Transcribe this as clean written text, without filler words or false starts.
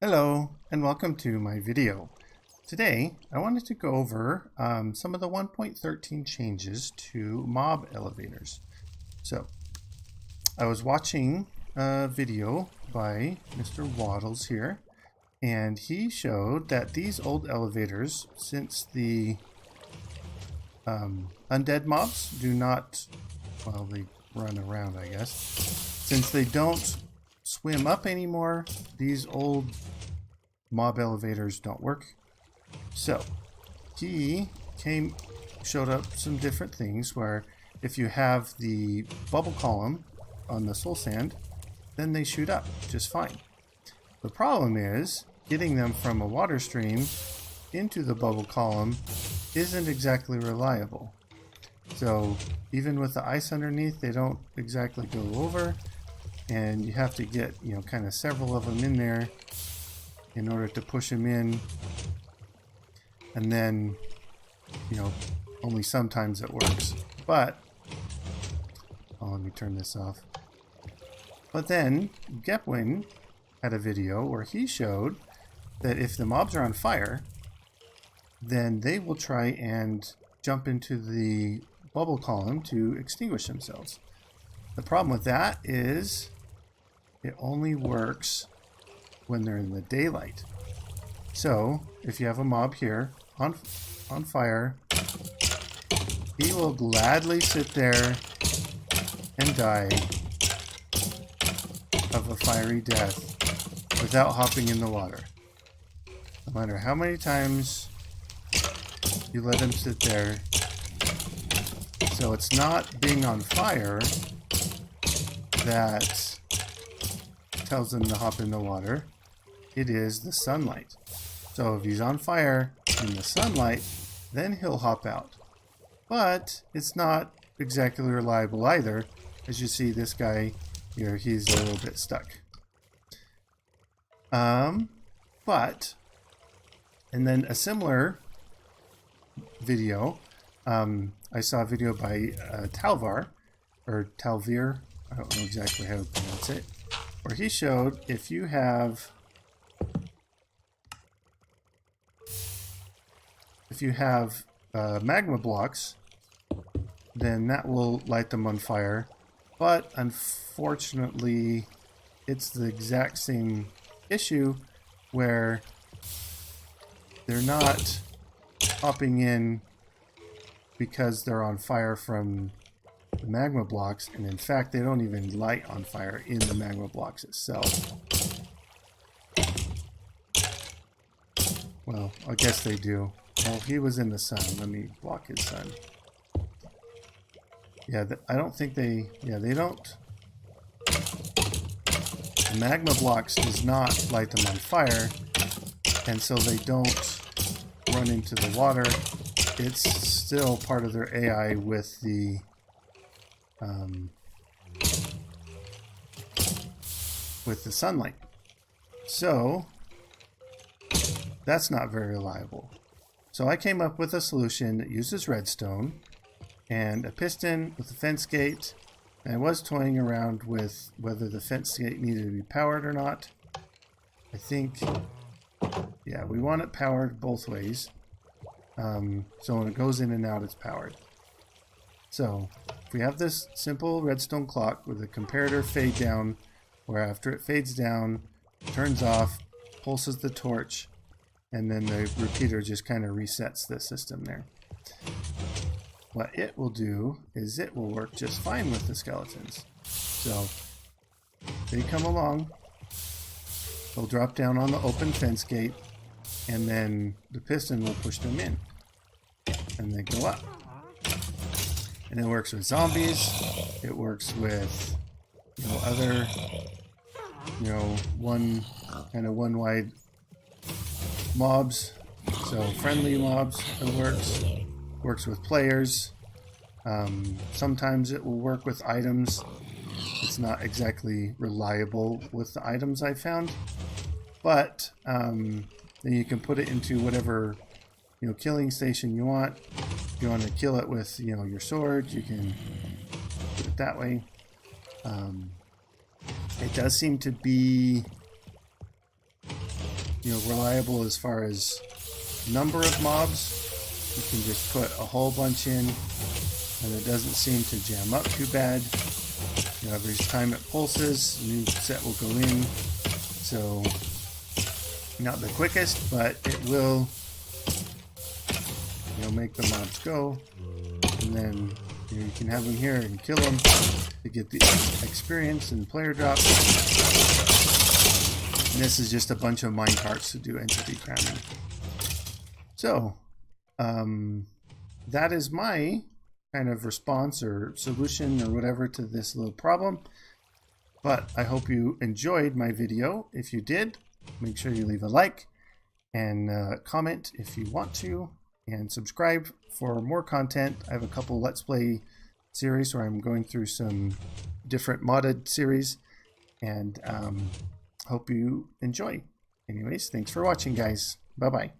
Hello and welcome to my video. Today I wanted to go over some of the 1.13 changes to mob elevators. So I was watching a video by Mr. Waddles here, and he showed that these old elevators, since the undead mobs do not, well, they run around, I guess, since they don't swim up anymore, these old mob elevators don't work. So he showed up some different things where if you have the bubble column on the soul sand, then they shoot up just fine. The problem is getting them from a water stream into the bubble column isn't exactly reliable. So even with the ice underneath, they don't exactly go over, and you have to get, kind of several of them in there in order to push them in. And then, only sometimes it works. But, let me turn this off. But then, Gepwin had a video where he showed that if the mobs are on fire, then they will try and jump into the bubble column to extinguish themselves. The problem with that is it only works when they're in the daylight. So if you have a mob here on fire, he will gladly sit there and die of a fiery death without hopping in the water. No matter how many times you let him sit there. So it's not being on fire that tells him to hop in the water. It is the sunlight. So if he's on fire in the sunlight, then he'll hop out. But it's not exactly reliable either. As you see, this guy here, he's a little bit stuck. And then a similar video, I saw a video by Talvar, or Talvir, I don't know exactly how to pronounce it, where he showed if you have magma blocks, then that will light them on fire. But unfortunately, it's the exact same issue where they're not hopping in because they're on fire from the magma blocks, and in fact they don't even light on fire in the magma blocks itself. Well, I guess they do. Well, he was in the sun. Let me block his sun. Yeah, I don't think they don't. The magma blocks does not light them on fire, and so they don't run into the water. It's still part of their AI with the sunlight. So that's not very reliable. So I came up with a solution that uses redstone and a piston with a fence gate. And I was toying around with whether the fence gate needed to be powered or not. I think, yeah, we want it powered both ways. So when it goes in and out, it's powered. So if we have this simple redstone clock with a comparator fade down, where after it fades down, turns off, pulses the torch, and then the repeater just kind of resets the system there. What it will do is it will work just fine with the skeletons. So they come along, they'll drop down on the open fence gate, and then the piston will push them in, and they go up. And it works with zombies, it works with other one wide mobs, so friendly mobs. It works with players. Sometimes it will work with items. It's not exactly reliable with the items I found, but then you can put it into whatever killing station you want. If you want to kill it with your sword, you can do it that way. It does seem to be reliable as far as number of mobs. You can just put a whole bunch in and it doesn't seem to jam up too bad. Every time it pulses, a new set will go in. So not the quickest, but it will make the mobs go. And then you can have them here and kill them to get the experience and player drop. And this is just a bunch of minecarts to do entity cramming. So that is my kind of response or solution or whatever to this little problem. But I hope you enjoyed my video. If you did, make sure you leave a like and comment if you want to, and subscribe for more content. I have a couple Let's Play series where I'm going through some different modded series, and hope you enjoy. Anyways, thanks for watching, guys. Bye-bye.